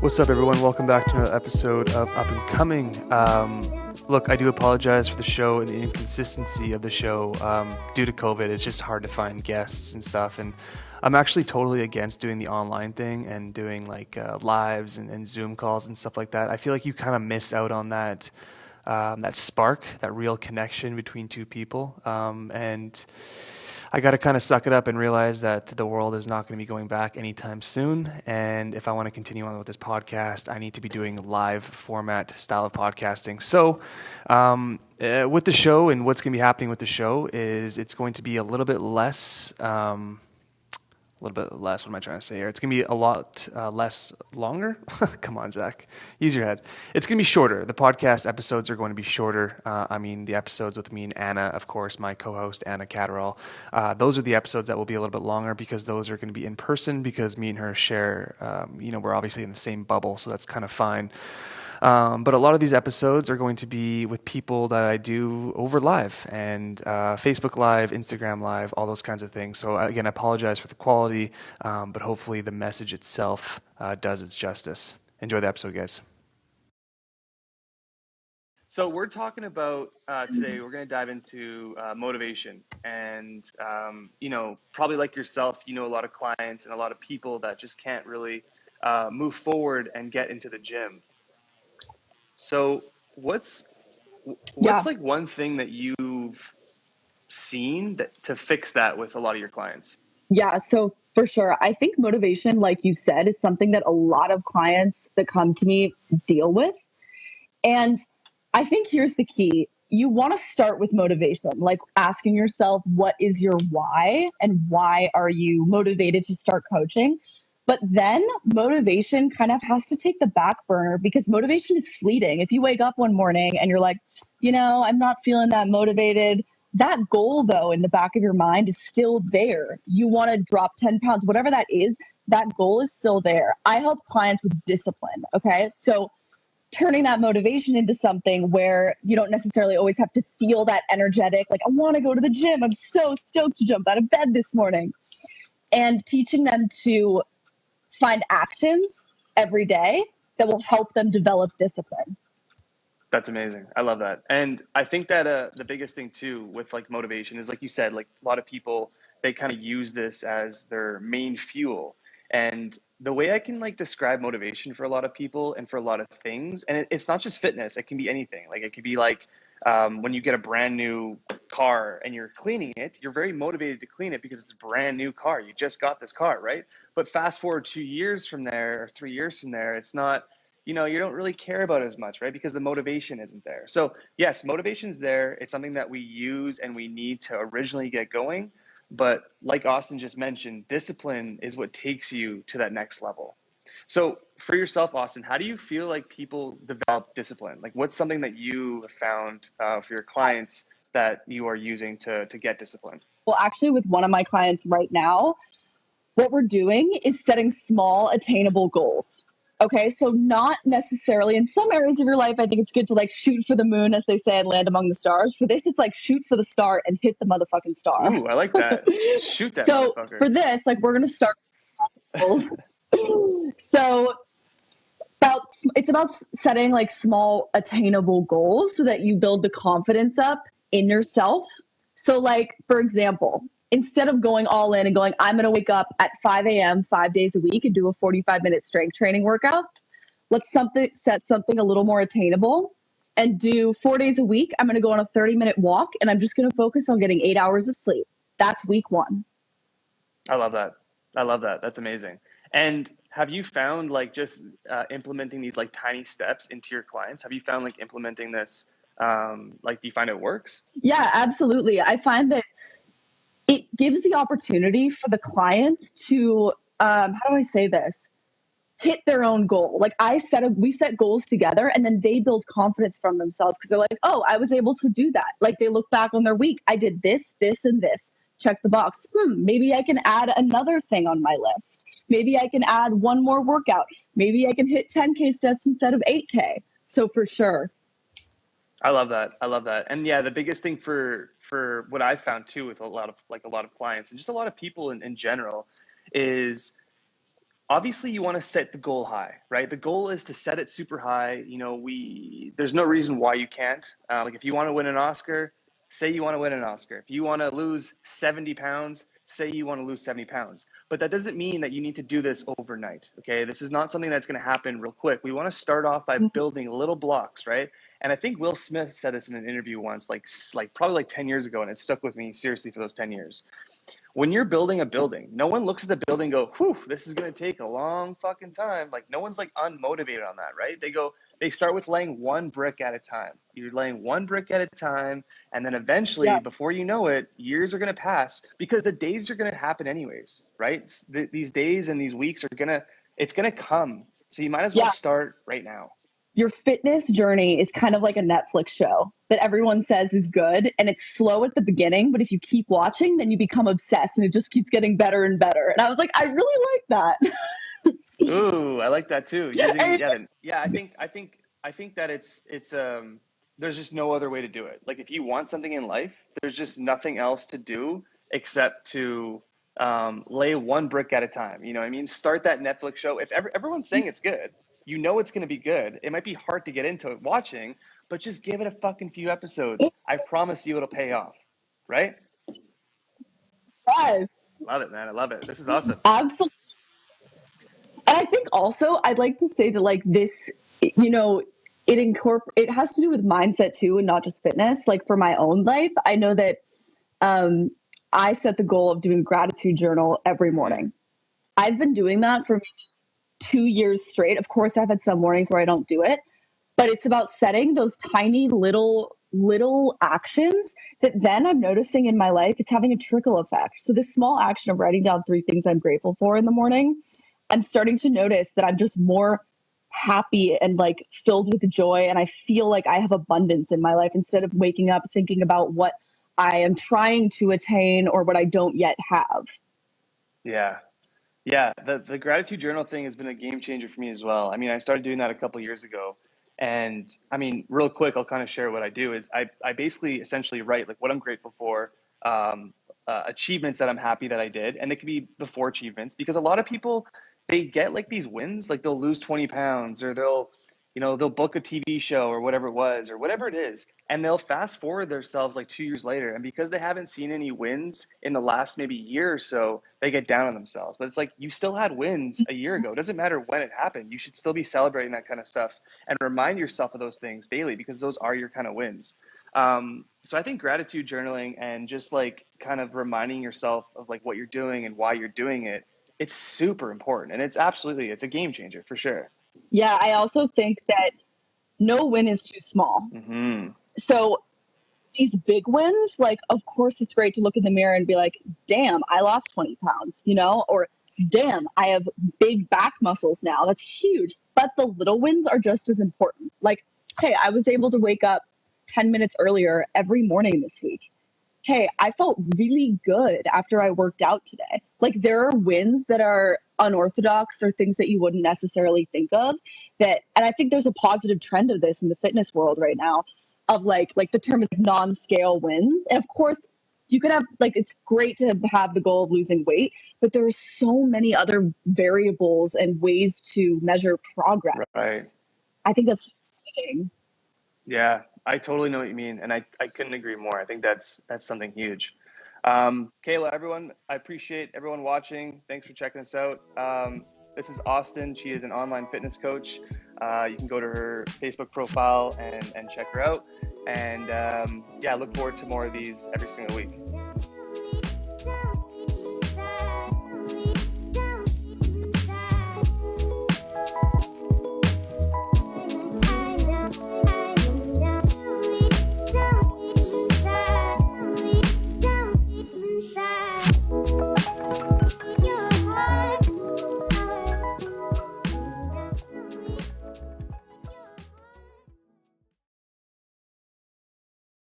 What's up, everyone? Welcome back to another episode of Up and Coming. Look, I do apologize for the show and the inconsistency of the show due to COVID. It's just hard to find guests and stuff. And I'm actually totally against doing the online thing and doing like lives and Zoom calls and stuff like that. I feel like you kind of miss out on that spark, that real connection between two people. And I got to kind of suck it up and realize that the world is not going to be going back anytime soon. And if I want to continue on with this podcast, I need to be doing live format style of podcasting. So with the show and what's going to be happening with the show is it's going to be a little bit less, what am I trying to say here? It's going to be a lot less longer. Come on, Zach. Use your head. It's going to be shorter. The podcast episodes are going to be shorter. The episodes with me and Anna, of course, my co-host, Anna Catterall. Those are the episodes that will be a little bit longer because those are going to be in person because me and her share, we're obviously in the same bubble, so that's kind of fine. But a lot of these episodes are going to be with people that I do over live and Facebook Live, Instagram Live, all those kinds of things. So again, I apologize for the quality, but hopefully the message itself does its justice. Enjoy the episode, guys. So we're talking about today, we're going to dive into motivation. And, probably like yourself, a lot of clients and a lot of people that just can't really move forward and get into the gym. So what's like one thing that you've seen to fix that with a lot of your clients? Yeah, so for sure. I think motivation, like you said, is something that a lot of clients that come to me deal with. And I think here's the key. You want to start with motivation, like asking yourself, what is your why and why are you motivated to start coaching? But then motivation kind of has to take the back burner because motivation is fleeting. If you wake up one morning and you're like, I'm not feeling that motivated, that goal, though, in the back of your mind is still there. You want to drop 10 pounds, whatever that is, that goal is still there. I help clients with discipline. Okay. So turning that motivation into something where you don't necessarily always have to feel that energetic, like, I want to go to the gym. I'm so stoked to jump out of bed this morning. And teaching them to find actions every day that will help them develop discipline. That's amazing. I love that. And I think that the biggest thing too with like motivation is, like you said, like a lot of people, they kind of use this as their main fuel. And the way I can like describe motivation for a lot of people and for a lot of things, and it's not just fitness, it can be anything. Like it could be like when you get a brand new car and you're cleaning it, you're very motivated to clean it because it's a brand new car. You just got this car, right? But fast forward 2 years from there or 3 years from there, it's not, you don't really care about it as much, right? Because the motivation isn't there. So yes, motivation's there. It's something that we use and we need to originally get going. But like Austin just mentioned, discipline is what takes you to that next level. So for yourself, Austin, how do you feel like people develop discipline? Like what's something that you have found for your clients that you are using to get discipline? Well, actually, with one of my clients right now, what we're doing is setting small, attainable goals. Okay, so not necessarily in some areas of your life, I think it's good to like shoot for the moon, as they say, and land among the stars. For this, it's like shoot for the star and hit the motherfucking star. Ooh, I like that. Shoot that so motherfucker. For this, like we're gonna start with goals. So it's about setting like small, attainable goals so that you build the confidence up in yourself. So, like for example, instead of going all in and going, I'm going to wake up at 5 a.m. 5 days a week and do a 45-minute strength training workout, let's set something a little more attainable and do 4 days a week. I'm going to go on a 30-minute walk and I'm just going to focus on getting 8 hours of sleep. That's week one. I love that. That's amazing. And have you found like just implementing these like tiny steps into your clients? Have you found like implementing this, like, do you find it works? Yeah, absolutely. I find that it gives the opportunity for the clients to, how do I say this? Hit their own goal. Like we set goals together and then they build confidence from themselves because they're like, oh, I was able to do that. Like they look back on their week. I did this, this, and this. Check the box. Maybe I can add another thing on my list. Maybe I can add one more workout. Maybe I can hit 10K steps instead of 8K. So for sure. I love that. And yeah, the biggest thing for what I've found too with a lot of clients and just a lot of people in general is obviously you want to set the goal high, right? The goal is to set it super high. There's no reason why you can't. Like if you want to win an Oscar, say you want to win an Oscar. If you want to lose 70 pounds, say you want to lose 70 pounds. But that doesn't mean that you need to do this overnight, okay? This is not something that's going to happen real quick. We want to start off by building little blocks, right? And I think Will Smith said this in an interview once, like probably like 10 years ago, and it stuck with me seriously for those 10 years. When you're building a building, no one looks at the building and go, whew, this is going to take a long fucking time. Like no one's like unmotivated on that, right? They start with laying one brick at a time. You're laying one brick at a time. And then eventually, before you know it, years are going to pass because the days are going to happen anyways, right? These days and these weeks it's going to come. So you might as well start right now. Your fitness journey is kind of like a Netflix show that everyone says is good, and it's slow at the beginning, but if you keep watching, then you become obsessed and it just keeps getting better and better. And I was like, I really like that. Ooh, I like that too. I think that it's there's just no other way to do it. Like if you want something in life, there's just nothing else to do except to lay one brick at a time. You know what I mean? Start that Netflix show. If everyone's saying it's good, you know it's going to be good. It might be hard to get into it watching, but just give it a fucking few episodes. I promise you it'll pay off, right? Yes. Love it, man. I love it. This is awesome. Absolutely. And I think also I'd like to say that like this, it has to do with mindset too and not just fitness. Like for my own life, I know that I set the goal of doing gratitude journal every morning. I've been doing that for 2 years straight. Of course, I've had some mornings where I don't do it, but it's about setting those tiny little actions that then I'm noticing in my life, it's having a trickle effect. So this small action of writing down 3 things I'm grateful for in the morning, I'm starting to notice that I'm just more happy and like filled with joy. And I feel like I have abundance in my life instead of waking up thinking about what I am trying to attain or what I don't yet have. Yeah. Yeah, the gratitude journal thing has been a game changer for me as well. I mean, I started doing that a couple years ago. And I mean, real quick, I'll kind of share what I do is I basically essentially write like what I'm grateful for, achievements that I'm happy that I did. And they could be before achievements because a lot of people, they get like these wins, like they'll lose 20 pounds or they'll book a TV show or whatever it was or whatever it is. And they'll fast forward themselves like 2 years later. And because they haven't seen any wins in the last maybe year or so, they get down on themselves. But it's like you still had wins a year ago. It doesn't matter when it happened. You should still be celebrating that kind of stuff and remind yourself of those things daily because those are your kind of wins. So I think gratitude journaling and just like kind of reminding yourself of like what you're doing and why you're doing it, it's super important. And it's a game changer for sure. Yeah, I also think that no win is too small. Mm-hmm. So these big wins, like, of course, it's great to look in the mirror and be like, damn, I lost 20 pounds, or damn, I have big back muscles now. That's huge. But the little wins are just as important. Like, hey, I was able to wake up 10 minutes earlier every morning this week. Hey, I felt really good after I worked out today. Like there are wins that are unorthodox or things that you wouldn't necessarily think of and I think there's a positive trend of this in the fitness world right now of like the term is non-scale wins. And of course you can have it's great to have the goal of losing weight, but there are so many other variables and ways to measure progress. Right. I think that's exciting. Yeah, I totally know what you mean. And I couldn't agree more. I think that's something huge. Kayla, everyone, I appreciate everyone watching. Thanks for checking us out. This is Austenne. She is an online fitness coach. You can go to her Facebook profile and check her out. And look forward to more of these every single week.